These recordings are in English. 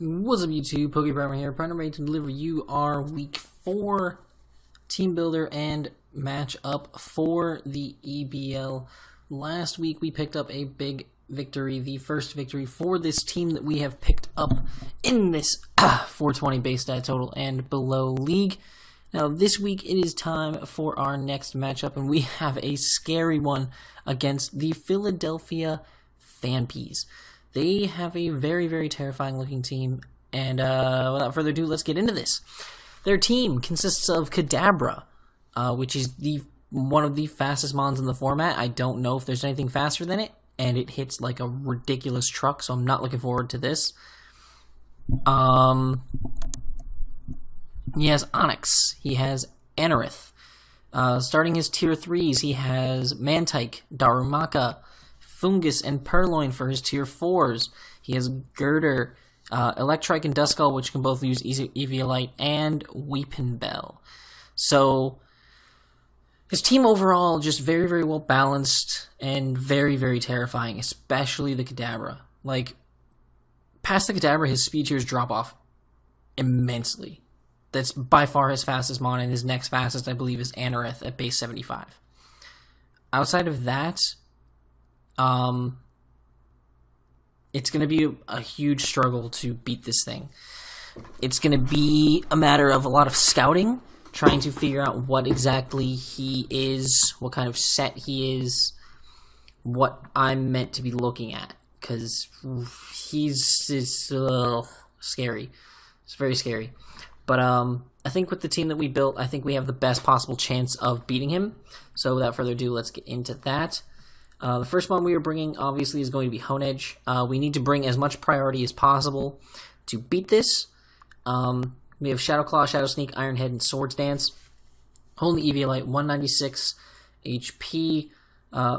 What's up, YouTube? PokePrimer here, ready to deliver you our Week 4 Team Builder and matchup for the EBL. Last week we picked up a big victory, the first victory for this team that we have picked up in this 420 base stat total and below league. Now this week it is time for our next matchup, and we have a scary one against the Philadelphia Phanpys. They have a very, very terrifying looking team, and without further ado, let's get into this. Their team consists of Kadabra, which is one of the fastest mons in the format. I don't know if there's anything faster than it, and it hits like a ridiculous truck, so I'm not looking forward to this. He has Onyx, he has Anorith. Starting his tier 3s, he has Mantike, Darumaka, Fungus, and Purloin for his tier 4s. He has Girder, Electrike, and Duskull, which can both use Eviolite, and Weepinbell. So his team overall just very, very well balanced and very, very terrifying, especially the Kadabra. Like, past the Kadabra, his speed tiers drop off immensely. That's by far his fastest mon, and his next fastest, I believe, is Anorith at base 75. Outside of that, it's going to be a huge struggle to beat this thing. It's going to be a matter of a lot of scouting, trying to figure out what exactly he is, what kind of set he is, what I'm meant to be looking at, because he's scary. It's very scary. But I think with the team that we built, I think we have the best possible chance of beating him. So without further ado, let's get into that. The first one we are bringing, obviously, is going to be Honedge. We need to bring as much priority as possible to beat this. We have Shadow Claw, Shadow Sneak, Iron Head, and Swords Dance. Holy Eviolite, 196 HP,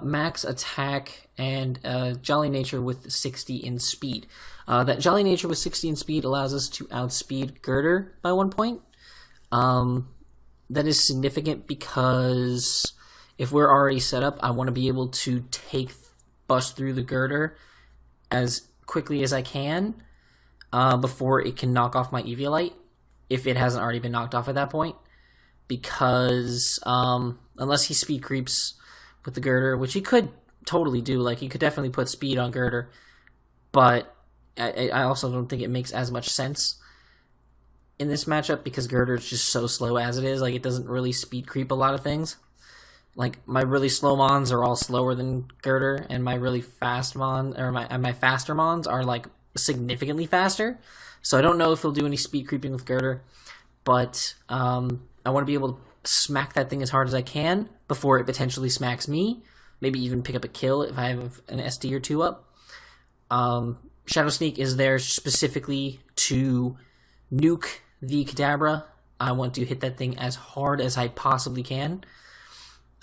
max attack, and Jolly Nature with 60 in speed. That Jolly Nature with 60 in speed allows us to outspeed Girder by 1 point. That is significant because if we're already set up, I want to be able to bust through the Girder as quickly as I can before it can knock off my Eviolite, if it hasn't already been knocked off at that point. Because unless he speed creeps with the Girder, which he could totally do, like he could definitely put speed on Girder, but I also don't think it makes as much sense in this matchup because Girder is just so slow as it is. Like, it doesn't really speed creep a lot of things. Like, my really slow mons are all slower than Girder, and my really fast mon, or my faster mons are like significantly faster. So I don't know if he'll do any speed creeping with Girder, but I want to be able to smack that thing as hard as I can before it potentially smacks me. Maybe even pick up a kill if I have an SD or 2 up. Shadow Sneak is there specifically to nuke the Kadabra. I want to hit that thing as hard as I possibly can.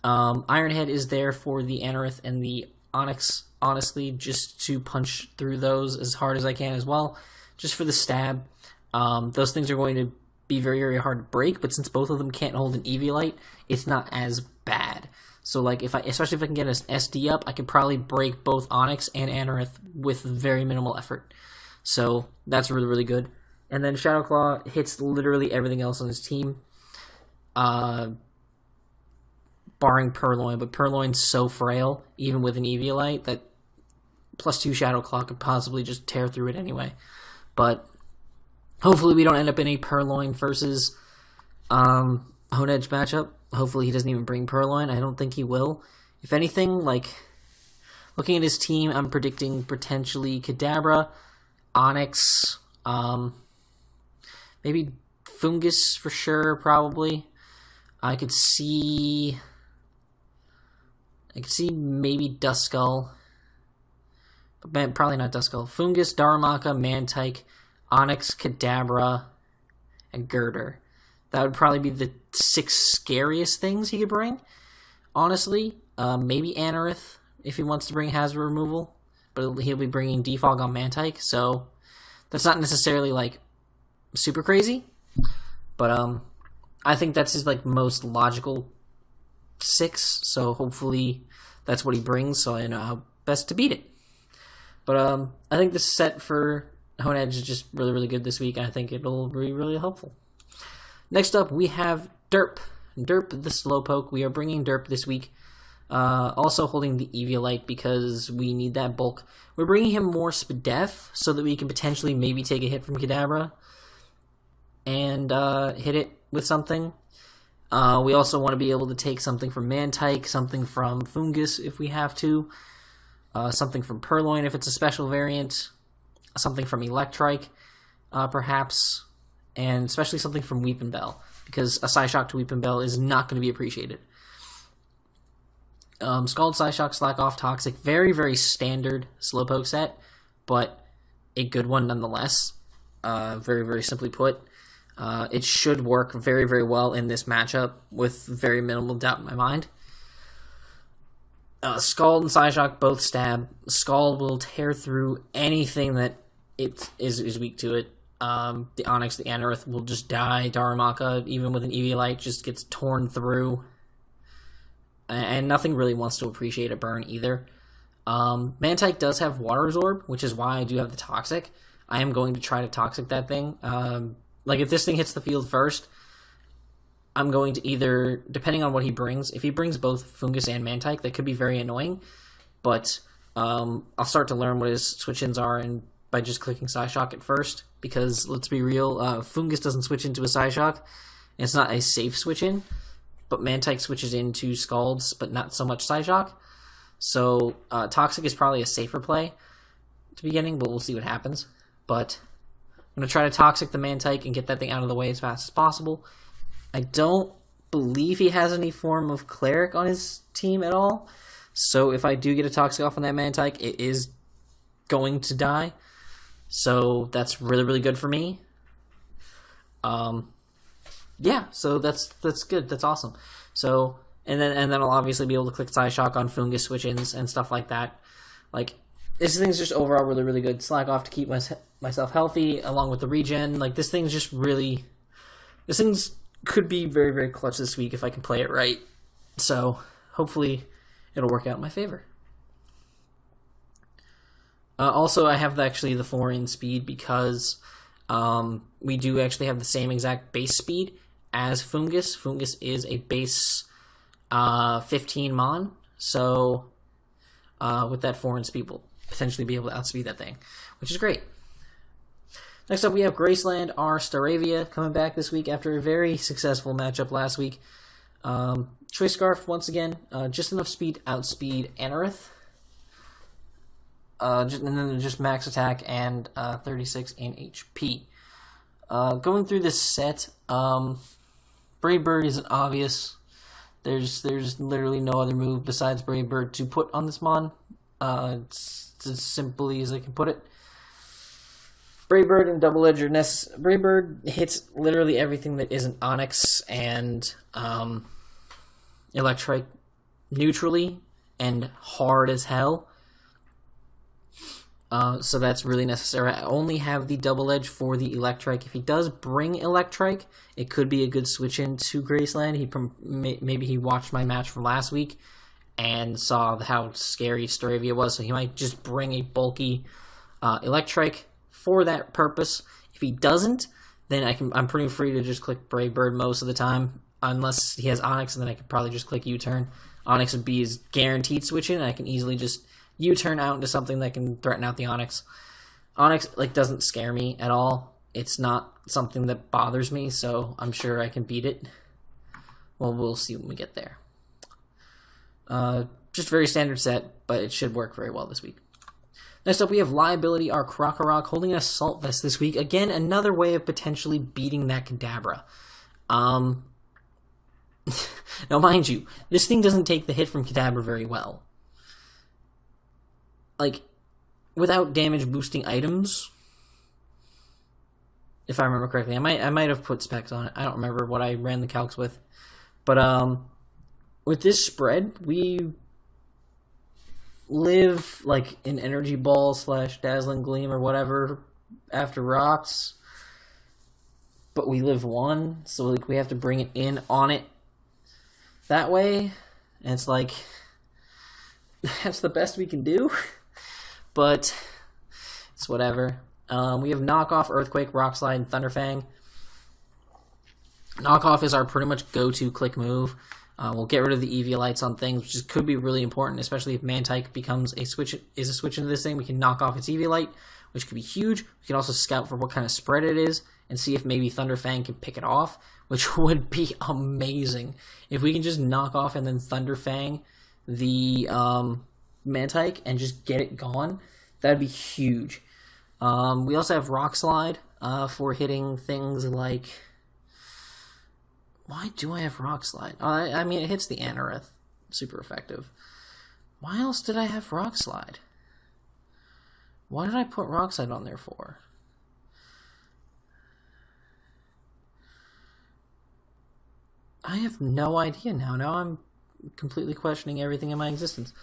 Iron Head is there for the Anorith and the Onyx, honestly, just to punch through those as hard as I can as well, just for the stab. Those things are going to be very, very hard to break, but since both of them can't hold an Eviolite, it's not as bad. So, like, especially if I can get an SD up, I could probably break both Onyx and Anorith with very minimal effort. So that's really, really good. And then Shadow Claw hits literally everything else on his team, barring Purloin, but Purloin's so frail, even with an Eviolite, that +2 Shadow Claw could possibly just tear through it anyway. But hopefully we don't end up in a Purloin versus Honedge matchup. Hopefully he doesn't even bring Purloin. I don't think he will. If anything, like, looking at his team, I'm predicting potentially Kadabra, Onyx, maybe Fungus for sure, probably. I could see maybe Duskull, but probably not Duskull. Fungus, Darumaka, Mantike, Onyx, Kadabra, and Girder. That would probably be the 6 scariest things he could bring, honestly. Maybe Anorith, if he wants to bring hazard removal, but he'll be bringing Defog on Mantike, so that's not necessarily, like, super crazy. But I think that's his, like, most logical 6, so hopefully that's what he brings, so I know how best to beat it. But I think this set for Hone Edge is just really, really good this week. I think it'll be really helpful. Next up, we have Derp. Derp, the Slowpoke. We are bringing Derp this week. Also holding the Eviolite because we need that bulk. We're bringing him more Spadef so that we can potentially maybe take a hit from Kadabra and hit it with something. We also want to be able to take something from Mantike, something from Fungus if we have to, something from Purloin if it's a special variant, something from Electrike, perhaps, and especially something from Weepinbell, because a Psyshock to Weepinbell is not going to be appreciated. Scald, Psyshock, Slack Off, Toxic, very, very standard Slowpoke set, but a good one nonetheless. Very, very simply put. It should work very, very well in this matchup with very minimal doubt in my mind. Scald and Psyshock both stab. Scald will tear through anything that it is weak to it. The Onix, the Anorith will just die. Darumaka, even with an Eviolite, just gets torn through. And nothing really wants to appreciate a burn either. Mantike does have Water Absorb, which is why I do have the Toxic. I am going to try to Toxic that thing. Like, if this thing hits the field first, I'm going to either, depending on what he brings, if he brings both Fungus and Mantike, that could be very annoying. But I'll start to learn what his switch-ins are and by just clicking Psyshock at first. Because, let's be real, Fungus doesn't switch into a Psyshock. It's not a safe switch-in. But Mantike switches into Scalds, but not so much Psyshock. So Toxic is probably a safer play at the beginning, but we'll see what happens. But I'm going to try to Toxic the Mantike and get that thing out of the way as fast as possible. I don't believe he has any form of Cleric on his team at all. So if I do get a Toxic off on that Mantike, it is going to die. So that's really, really good for me. Yeah, so that's good. That's awesome. So and then I'll obviously be able to click Psyshock on Fungus switch-ins and stuff like that. Like, this thing's just overall really, really good. Slack Off to keep myself healthy along with the regen. Like, this thing's just really, this thing's could be very, very clutch this week if I can play it right. So hopefully it'll work out in my favor. Also, I have actually the 4 in speed because we do actually have the same exact base speed as Fungus. Fungus is a base 15 mon, so with that 4 in speed, we'll potentially be able to outspeed that thing, which is great. Next up, we have Graceland, our Staravia, coming back this week after a very successful matchup last week. Choice Scarf, once again, just enough speed, outspeed Anorith. And then just max attack and 36 in HP. Going through this set, Brave Bird isn't obvious. There's literally no other move besides Brave Bird to put on this mon. It's as simply as I can put it. Brave Bird and Double Edge are necessary. Brave Bird hits literally everything that isn't Onix and Electrike neutrally and hard as hell. So that's really necessary. I only have the Double Edge for the Electrike. If he does bring Electrike, it could be a good switch into Graceland. Maybe he watched my match from last week and saw how scary Staravia was, so he might just bring a bulky Electrike for that purpose. If he doesn't, then I'm pretty free to just click Brave Bird most of the time, unless he has Onix, and then I could probably just click U-turn. Onix would be his guaranteed switch in, and I can easily just U-turn out into something that can threaten out the Onix. Onix doesn't scare me at all. It's not something that bothers me, so I'm sure I can beat it. Well, we'll see when we get there. Just very standard set, but it should work very well this week. Next up, we have Liability, our Krokorok, holding an Assault Vest this week. Again, another way of potentially beating that Kadabra. Now, mind you, this thing doesn't take the hit from Kadabra very well. Like, without damage boosting items, if I remember correctly, I might have put specs on it. I don't remember what I ran the calcs with. But with this spread, we live like an Energy Ball / Dazzling Gleam or whatever after rocks. But we live 1, so like we have to bring it in on it that way. And it's like, that's the best we can do. But it's whatever. We have Knockoff, Earthquake, Rock Slide, and Thunderfang. Knockoff is our pretty much go-to click move. We'll get rid of the Eviolites on things, which could be really important, especially if Mantike becomes a switch into this thing. We can knock off its Eviolite, which could be huge. We can also scout for what kind of spread it is and see if maybe Thunderfang can pick it off, which would be amazing. If we can just knock off and then Thunderfang the Mantike and just get it gone, that'd be huge. We also have Rock Slide for hitting things like... Why do I have Rock Slide? I mean, it hits the Anorith. Super effective. Why else did I have Rock Slide? Why did I put Rock Slide on there for? I have no idea now. Now I'm completely questioning everything in my existence.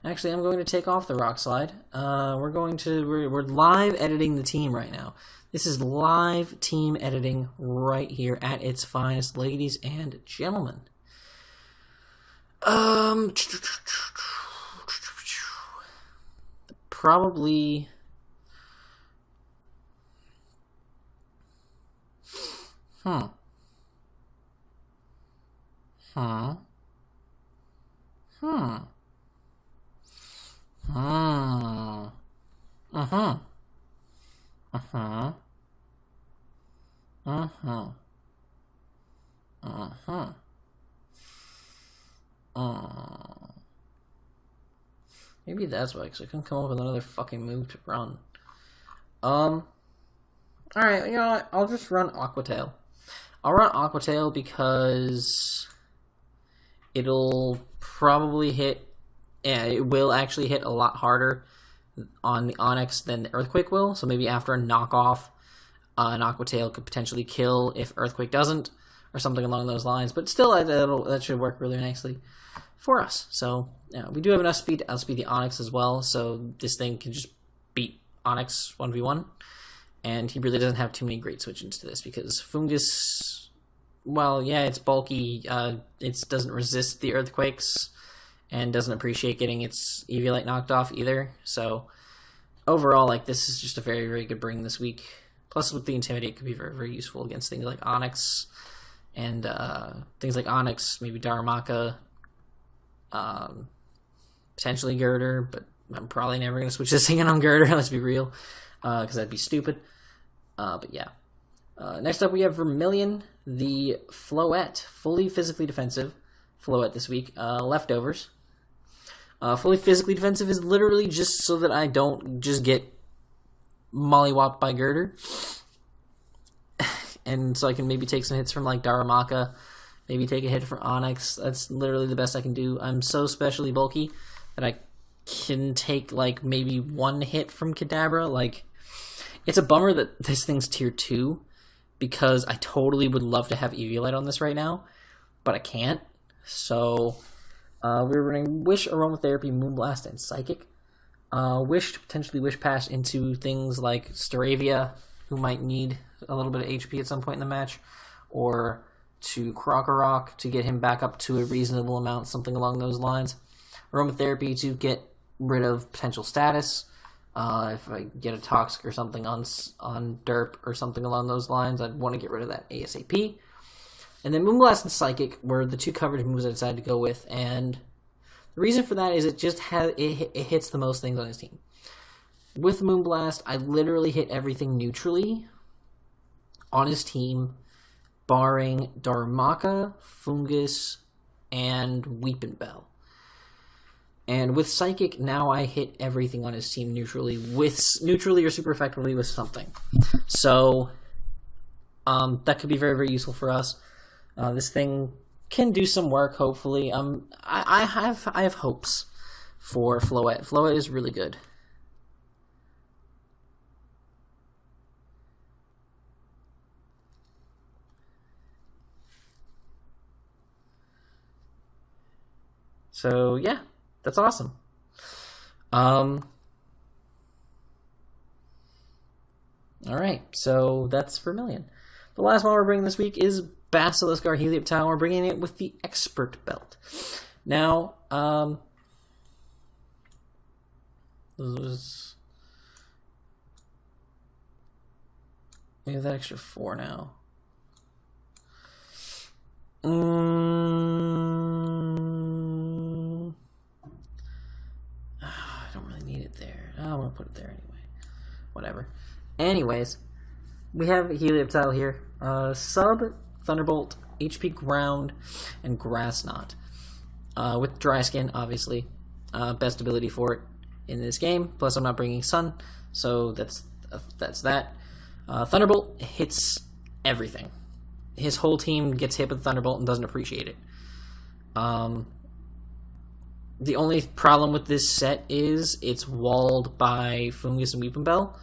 Actually, I'm going to take off the Rock Slide. We're live editing the team right now. This is live team editing right here at its finest, ladies and gentlemen. Probably... Uh-huh. Maybe that's why, because I couldn't come up with another fucking move to run. Alright, you know what? I'll just run Aquatail. I'll run Aquatail because it'll probably hit... Yeah, it will actually hit a lot harder on the Onix than the Earthquake will. So maybe after a knockoff, an Aquatail could potentially kill if Earthquake doesn't, or something along those lines. But still, that should work really nicely for us. So yeah, we do have enough speed to outspeed the Onix as well. So this thing can just beat Onix 1v1. And he really doesn't have too many great switch-ins to this because Fungus, well, yeah, it's bulky. It doesn't resist the Earthquakes and doesn't appreciate getting its Eviolite knocked off either. So overall, like, this is just a very, very good bring this week. Plus, with the Intimidate, it could be very, very useful against things like Onix and things like Onix, maybe Darumaka, potentially Girder, but I'm probably never going to switch this thing in on Girder, let's be real, because that'd be stupid. But yeah. Next up, we have Vermillion, the Floette, fully physically defensive Floette this week. Leftovers. Fully physically defensive is literally just so that I don't just get mollywopped by Girder. And so I can maybe take some hits from like Darumaka, maybe take a hit from Onix. That's literally the best I can do. I'm so specially bulky that I can take like maybe one hit from Kadabra. Like, it's a bummer that this thing's tier 2 because I totally would love to have Eviolite on this right now, but I can't. So we're running Wish, Aromatherapy, Moonblast, and Psychic. Wish to potentially Wish Pass into things like Staravia, who might need a little bit of HP at some point in the match, or to Krokorok to get him back up to a reasonable amount, something along those lines. Aromatherapy to get rid of potential status. If I get a Toxic or something on Derp or something along those lines, I'd want to get rid of that ASAP. And then Moonblast and Psychic were the two coverage moves I decided to go with, and the reason for that is it just it hits the most things on his team. With Moonblast, I literally hit everything neutrally on his team, barring Darumaka, Fungus, and Weepinbell. And with Psychic, now I hit everything on his team neutrally or super effectively with something. So that could be very, very useful for us. This thing can do some work, hopefully. I have hopes for Floette. Floette is really good. So yeah, that's awesome. Alright, so that's Vermillion. The last one we're bringing this week is Basilisk, our Helioptile. We're bringing it with the Expert Belt. Now, We have that extra 4 now. I don't really need it there. I want to put it there anyway. Whatever. Anyways, we have Helioptile here. Sub, Thunderbolt, HP Ground, and Grass Knot. With Dry Skin, obviously. Best ability for it in this game. Plus, I'm not bringing Sun, so that's that. Thunderbolt hits everything. His whole team gets hit with Thunderbolt and doesn't appreciate it. The only problem with this set is it's walled by Fungus and Weepinbell.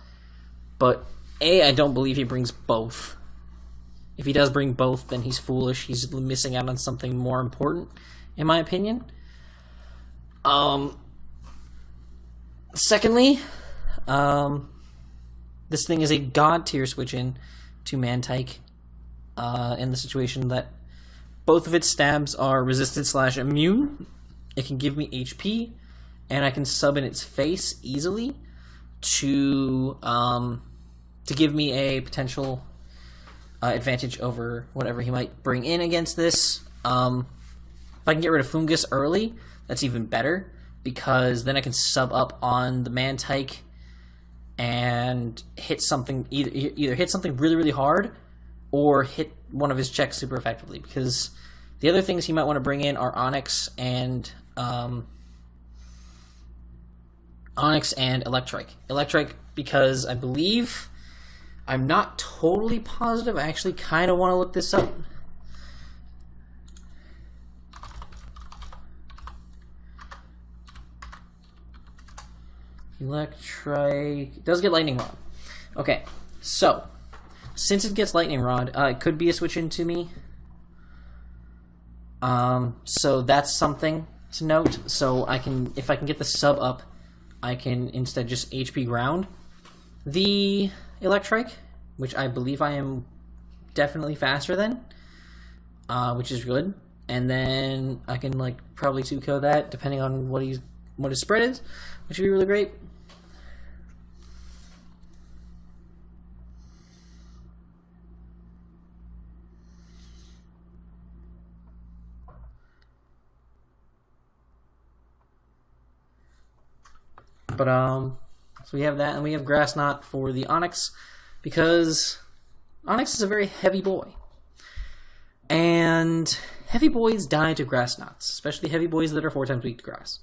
But I don't believe he brings both. If he does bring both, then he's foolish. He's missing out on something more important, in my opinion. Secondly, this thing is a god tier switch in to Mantike, in the situation that both of its stabs are resisted / immune. It can give me HP, and I can sub in its face easily to give me a potential advantage over whatever he might bring in against this. If I can get rid of Fungus early, that's even better, because then I can sub up on the Mantike and hit something, either hit something really, really hard, or hit one of his checks super effectively, because the other things he might want to bring in are Onyx and Electrike. Electrike, because I believe, I'm not totally positive, I actually kind of want to look this up. Electrike, it does get Lightning Rod. Okay, so, since it gets Lightning Rod, it could be a switch into me. So that's something to note. So if I can get the sub up, I can instead just HP ground the Electrike, which I believe I am definitely faster than, which is good. And then I can probably 2-KO that depending on what his spread is, which would be really great. But, so we have that, and we have Grass Knot for the Onyx, because Onyx is a very heavy boy. And heavy boys die to Grass Knots, especially heavy boys that are 4 times weak to grass.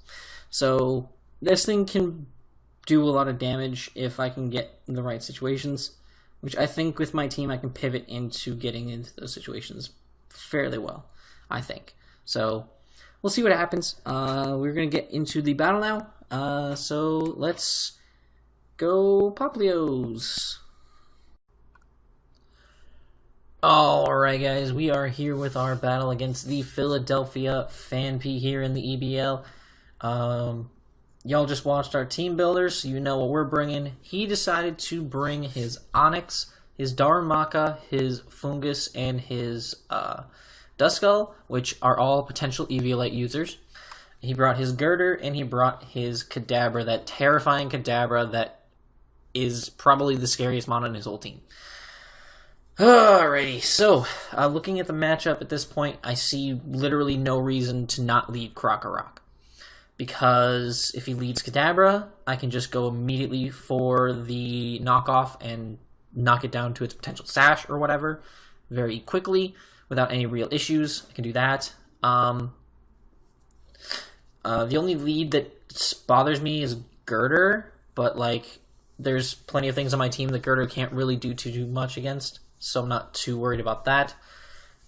So, this thing can do a lot of damage if I can get in the right situations, which I think with my team I can pivot into getting into those situations fairly well, I think. So, we'll see what happens. We're going to get into the battle now. So let's go Poplios. Alright guys, we are here with our battle against the Philadelphia Phanpys here in the EBL. Y'all just watched our team builders, so you know what we're bringing. He decided to bring his Onyx, his Darumaka, his Fungus, and his Duskull, which are all potential Eviolite users. He brought his Girder, and he brought his Kadabra, that terrifying Kadabra that is probably the scariest mon on his whole team. Alrighty, so, looking at the matchup at this point, I see literally no reason to not lead Krokorok. Because if he leads Kadabra, I can just go immediately for the knockoff and knock it down to its potential sash or whatever very quickly without any real issues. I can do that. The only lead that bothers me is Girder, but there's plenty of things on my team that Girder can't really do too much against, so I'm not too worried about that.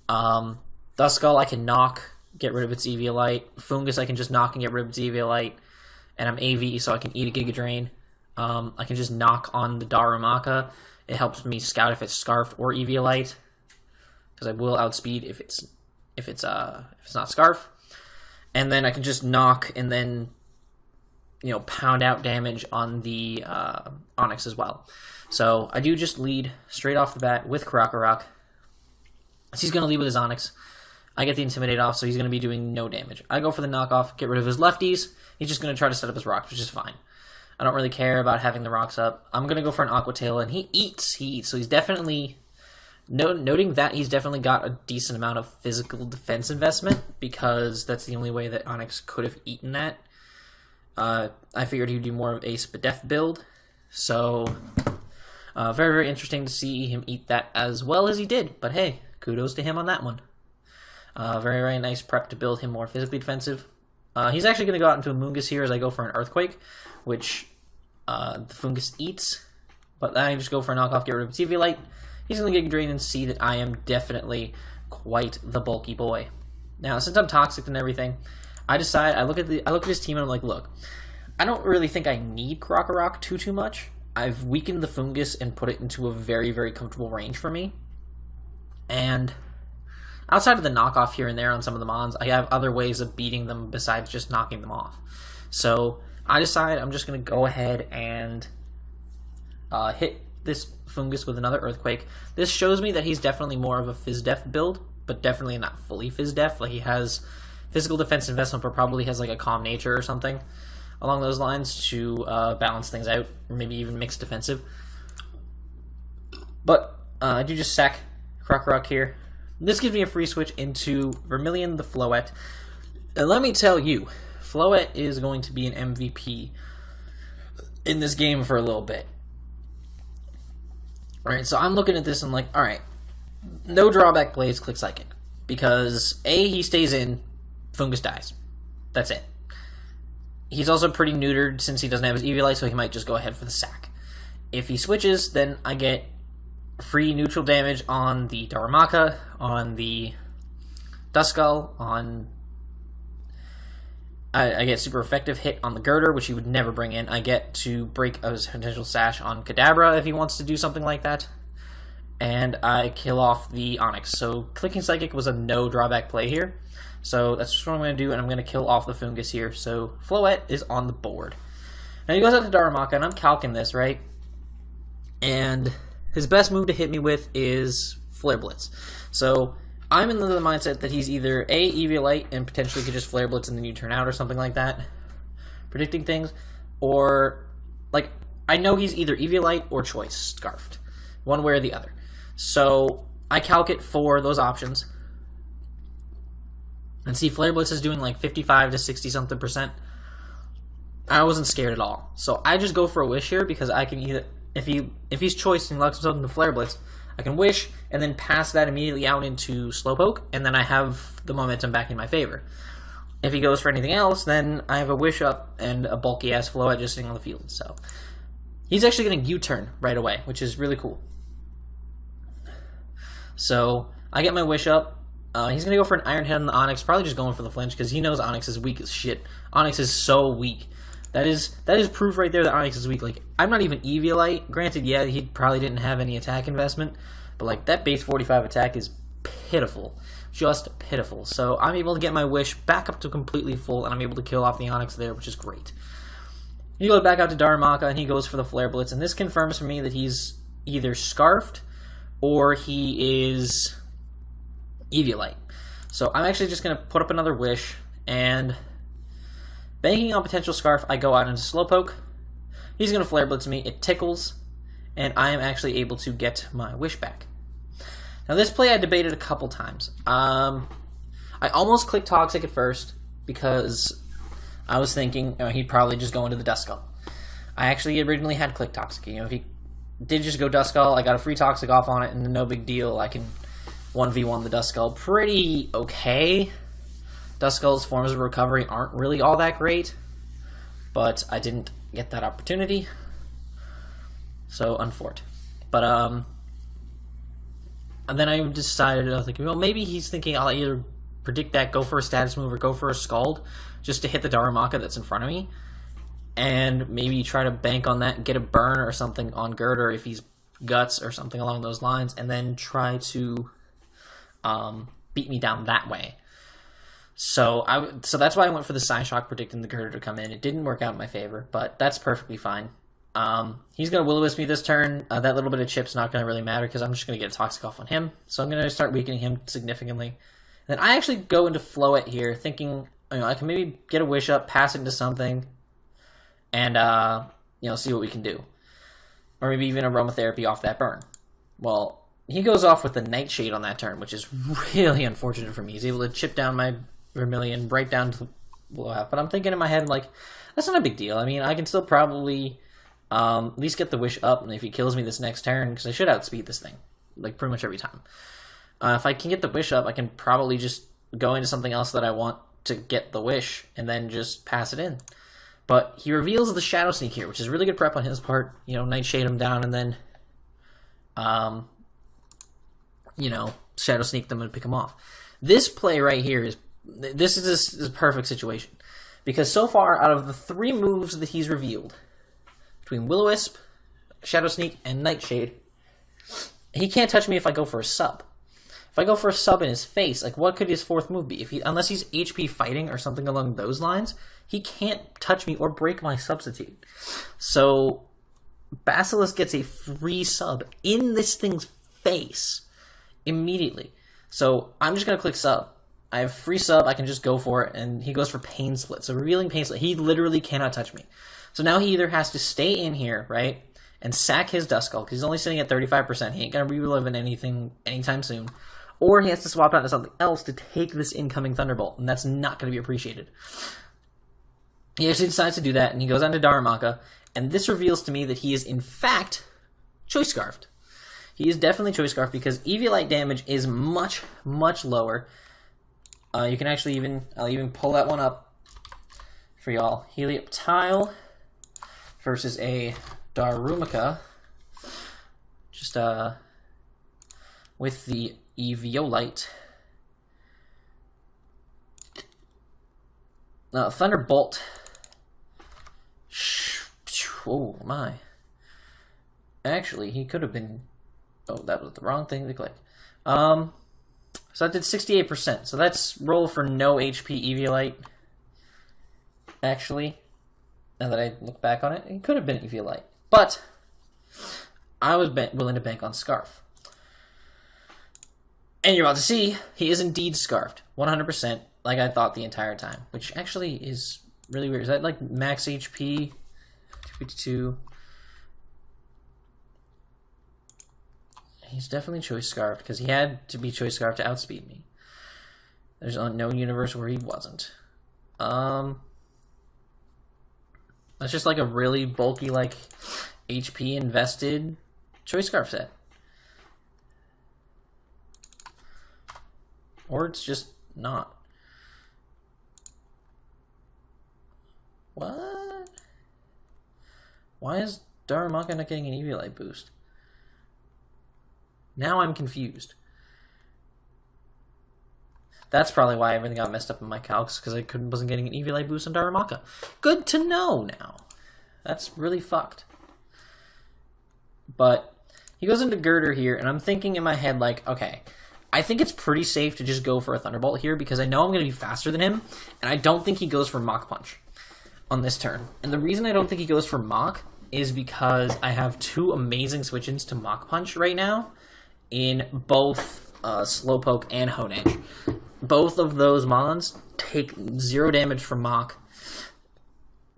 Duskull I can knock, get rid of its Eviolite. Fungus I can just knock and get rid of its Eviolite, and I'm AV, so I can eat a Giga Drain. I can just knock on the Darumaka. It helps me scout if it's Scarfed or Eviolite, because I will outspeed if it's not Scarf. And then I can just knock and then, pound out damage on the Onyx as well. So I do just lead straight off the bat with Krokorok. So he's going to lead with his Onyx. I get the Intimidate off, so he's going to be doing no damage. I go for the knockoff, get rid of his lefties. He's just going to try to set up his rocks, which is fine. I don't really care about having the rocks up. I'm going to go for an Aqua Tail, and he eats. So he's definitely... Noting that he's definitely got a decent amount of physical defense investment, because that's the only way that Onyx could have eaten that. I figured he'd be more of a Spadef build, so very, very interesting to see him eat that as well as he did. But hey, kudos to him on that one. Very, very nice prep to build him more physically defensive. He's actually going to go out into a Moongus here as I go for an Earthquake, which the Fungus eats, but then I just go for a knockoff, get rid of TV Light. He's going to get drained and see that I am definitely quite the bulky boy. Now, since I'm toxic and everything, I decide, I look at his team and I'm like, look, I don't really think I need Krokorok too much. I've weakened the Fungus and put it into a very, very comfortable range for me. And outside of the knockoff here and there on some of the Mons, I have other ways of beating them besides just knocking them off. So I decide I'm just going to go ahead and hit this Fungus with another Earthquake. This shows me that he's definitely more of a Phys-Def build, but definitely not fully Phys-Def. Like, he has physical defense investment, but probably has like a Calm Nature or something along those lines to balance things out, or maybe even mixed defensive. But I do just sack Krokorok here. This gives me a free switch into Vermillion the Floette. And let me tell you, Floette is going to be an MVP in this game for a little bit. Alright, so I'm looking at this and like, alright, no drawback plays Click Psychic. Because A, he stays in, Fungus dies. That's it. He's also pretty neutered since he doesn't have his EBL, so he might just go ahead for the sack. If he switches, then I get free neutral damage on the Darumaka, on the Duskull, on... I get super effective hit on the Girder, which he would never bring in. I get to break a potential sash on Kadabra if he wants to do something like that. And I kill off the Onyx. So clicking Psychic was a no drawback play here. So that's what I'm going to do, and I'm going to kill off the Fungus here. So Floette is on the board. Now he goes out to Darumaka, and I'm calcing this, right? And his best move to hit me with is Flare Blitz. So I'm in the mindset that he's either A, Eviolite, and potentially could just Flare Blitz and then you turn out or something like that, predicting things, or, like, I know he's either Eviolite or Choice Scarfed, one way or the other. So I calc it for those options, and see Flare Blitz is doing like 55 to 60-something%. I wasn't scared at all. So I just go for a Wish here, because I can either, if he's Choice and locks himself into Flare Blitz, I can Wish, and then pass that immediately out into Slowpoke, and then I have the momentum back in my favor. If he goes for anything else, then I have a Wish up and a bulky-ass Floette just sitting on the field. So he's actually going to U-turn right away, which is really cool. So I get my Wish up. He's going to go for an Iron Head on the Onyx, probably just going for the flinch, because he knows Onyx is weak as shit. Onyx is so weak. That is proof right there that Onyx is weak. Like, I'm not even Eviolite. Granted, yeah, he probably didn't have any attack investment, but like that base 45 attack is pitiful. Just pitiful. So I'm able to get my Wish back up to completely full, and I'm able to kill off the Onyx there, which is great. He goes back out to Darumaka, and he goes for the Flare Blitz, and this confirms for me that he's either Scarfed or he is Eviolite. So I'm actually just going to put up another Wish, and banking on potential Scarf, I go out into Slowpoke. He's going to Flare Blitz me. It tickles, and I am actually able to get my Wish back. Now, this play I debated a couple times. I almost clicked Toxic at first, because I was thinking he'd probably just go into the Duskull. I actually originally had clicked Toxic. If he did just go Duskull, I got a free Toxic off on it, and no big deal. I can 1v1 the Duskull pretty okay. Duskull's forms of recovery aren't really all that great, but I didn't get that opportunity, so unfort. But and then I decided, I was like, well, maybe he's thinking I'll either predict that, go for a status move, or go for a Scald, just to hit the Darumaka that's in front of me, and maybe try to bank on that and get a burn or something on Girder if he's Guts or something along those lines, and then try to beat me down that way. So that's why I went for the Psyshock, predicting the Girder to come in. It didn't work out in my favor, but that's perfectly fine. He's going to Will-O-Wisp me this turn. That little bit of chip's not going to really matter, because I'm just going to get a Toxic off on him. So I'm going to start weakening him significantly. Then I actually go into Floette here, thinking I can maybe get a Wish up, pass it into something, and see what we can do. Or maybe even aromatherapy off that burn. Well, he goes off with the Nightshade on that turn, which is really unfortunate for me. He's able to chip down my Vermillion right down to below half. But I'm thinking in my head, like, that's not a big deal. I mean, I can still probably at least get the Wish up, and if he kills me this next turn, because I should outspeed this thing, like, pretty much every time. If I can get the Wish up, I can probably just go into something else that I want to get the Wish, and then just pass it in. But he reveals the Shadow Sneak here, which is really good prep on his part. Nightshade him down, and then, Shadow Sneak them and pick him off. This play right here is a perfect situation. Because so far, out of the 3 moves that he's revealed, between Will-O-Wisp, Shadow Sneak, and Nightshade, he can't touch me if I go for a sub. If I go for a sub in his face, like, what could his 4th move be? Unless he's HP fighting or something along those lines, he can't touch me or break my substitute. So, Basilisk gets a free sub in this thing's face immediately. So, I'm just going to click sub. I have free sub, I can just go for it, and he goes for Pain Split. So, revealing Pain Split, he literally cannot touch me. So now he either has to stay in here, right, and sack his Duskull, because he's only sitting at 35%. He ain't going to relive in anything anytime soon. Or he has to swap out to something else to take this incoming Thunderbolt, and that's not going to be appreciated. He actually decides to do that, and he goes on to Darumaka, and this reveals to me that he is, in fact, Choice Scarfed. He is definitely Choice Scarfed, because Eviolite damage is much, much lower. You can actually I'll even pull that one up for y'all. Helioptile versus a Darumaka, just with the Eviolite. Thunderbolt. Oh my. Actually, he could have been... Oh, that was the wrong thing to click. So that did 68%. So that's roll for no HP Eviolite. Actually, now that I look back on it, it could have been Eviolite. But I was willing to bank on Scarf. And you're about to see, he is indeed Scarfed. 100%, like I thought the entire time. Which actually is really weird. Is that like max HP? 252. He's definitely Choice Scarfed, because he had to be Choice Scarfed to outspeed me. There's no universe where he wasn't. That's just like a really bulky, like, HP invested Choice Scarf set. Or it's just not. What? Why is Darumaka not getting an Eviolite boost? Now I'm confused. That's probably why everything got messed up in my calcs, because I wasn't getting an Eviolite boost on Darumaka. Good to know now. That's really fucked. But he goes into Girder here, and I'm thinking in my head, like, okay, I think it's pretty safe to just go for a Thunderbolt here, because I know I'm going to be faster than him, and I don't think he goes for Mach Punch on this turn. And the reason I don't think he goes for Mach is because I have 2 amazing switch-ins to Mach Punch right now, in both Slowpoke and Honedge. Both of those Mons take 0 damage from Mach.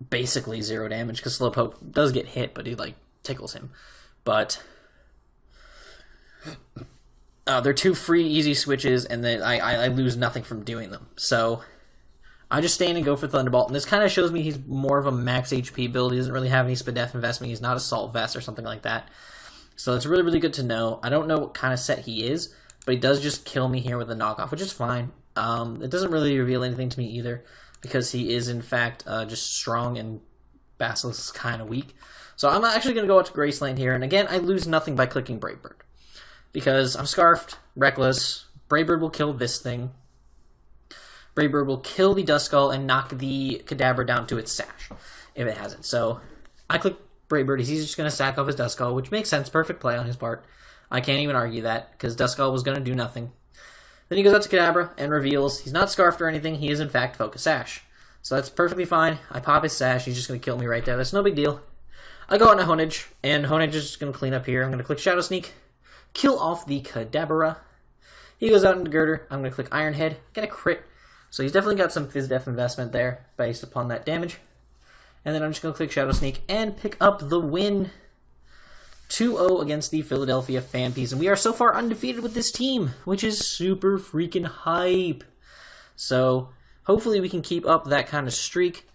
Basically 0 damage, because Slowpoke does get hit, but he, like, tickles him. But they're 2 free, easy switches, and then I lose nothing from doing them. So I just stay in and go for Thunderbolt. And this kind of shows me he's more of a max HP build. He doesn't really have any Spadef investment. He's not Assault Vest or something like that. So it's really, really good to know. I don't know what kind of set he is, but he does just kill me here with a knockoff, which is fine. It doesn't really reveal anything to me either, because he is, in fact, just strong and Basilisk is kind of weak. So I'm actually going to go out to Graceland here, and again, I lose nothing by clicking Brave Bird, because I'm Scarfed, Reckless. Brave Bird will kill this thing. Brave Bird will kill the Duskull and knock the Kadabra down to its sash, if it hasn't. So I click Brave Bird. He's just going to sack off his Duskull, which makes sense. Perfect play on his part. I can't even argue that, because Duskull was going to do nothing. Then he goes out to Kadabra and reveals he's not Scarfed or anything. He is, in fact, Focus Sash. So that's perfectly fine. I pop his Sash. He's just going to kill me right there. That's no big deal. I go on to Honedge, and Honedge is just going to clean up here. I'm going to click Shadow Sneak, kill off the Kadabra. He goes out into Girder. I'm going to click Iron Head, get a crit. So he's definitely got some Phys Def investment there, based upon that damage. And then I'm just going to click Shadow Sneak and pick up the win. 2-0 against the Philadelphia Phanpys. And we are so far undefeated with this team, which is super freaking hype. So hopefully we can keep up that kind of streak.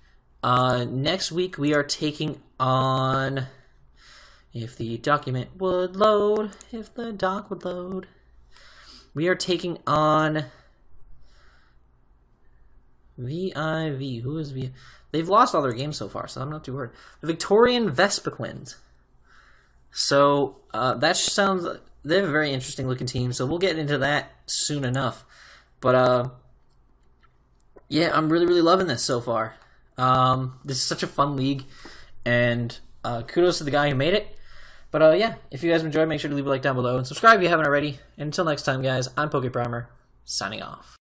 Next week we are taking on... If the document would load. If the doc would load. We are taking on... VIV. Who is VIV? They've lost all their games so far, so I'm not too worried. The Victorian Vespiquens. So, that sounds... They have a very interesting looking team, so we'll get into that soon enough. But, yeah, I'm really, really loving this so far. This is such a fun league, and kudos to the guy who made it. But, yeah, if you guys enjoyed, make sure to leave a like down below, and subscribe if you haven't already. And until next time, guys, I'm PokePrimer, signing off.